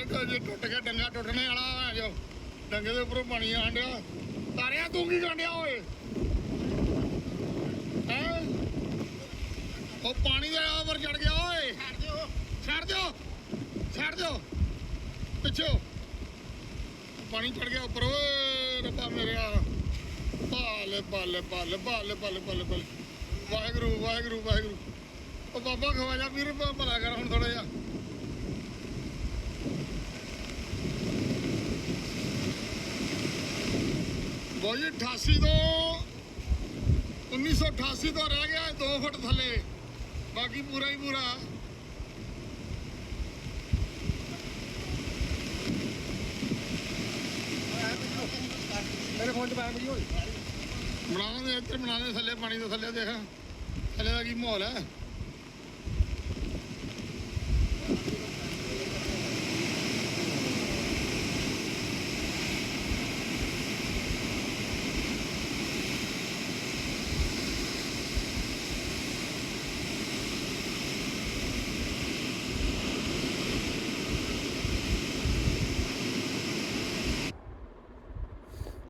ਜੇ ਟੁੱਟ ਗਿਆ ਡੰਗਾ ਟੁੱਟਣੇ ਵਾਲਾ ਆ ਜੋ ਡੰਗੇ ਦੇ ਉੱਪਰੋਂ ਪਾਣੀ ਆਣ ਡਿਆ ਤਾਰਿਆ ਤੂੰ ਕੀ ਕਰਨ ਡਿਆ ਓਏ ਹੈ ਉਹ ਪਾਣੀ ਦੇ ਉੱਪਰ ਚੜ ਗਿਆ ਓਏ ਛੱਡ ਦਿਓ ਪਿੱਛੇ ਪਾਣੀ ਚੜ ਗਿਆ ਉੱਪਰ ਓਏ ਰੱਬਾ ਮੇਰਿਆ ਬਾਲੇ ਵਾਹਿਗੁਰੂ ਉਹ ਬਾਬਾ ਖਵਾਜਾ ਵੀਰ ਭਲਾ ਕਰ ਹੁਣ ਥੋੜਾ ਜਿਹਾ ਬੋਲੀ 88 ਤੋਂ 1988 ਤੋਂ ਰਹਿ ਗਿਆ 2 ਫੁੱਟ ਥੱਲੇ ਬਾਕੀ ਪੂਰਾ ਹੀ ਪੂਰਾ ਮੇਰੇ ਫੋਨ 'ਚ ਪਾਇਆ ਵੀਡੀਓ ਬਣਾਉਂਦੇ ਇੱਧਰ ਬਣਾਉਂਦੇ ਥੱਲੇ ਪਾਣੀ ਤੋਂ ਥੱਲੇ ਦੇਖ ਥੱਲੇ ਦਾ ਕੀ ਮਾਹੌਲ ਹੈ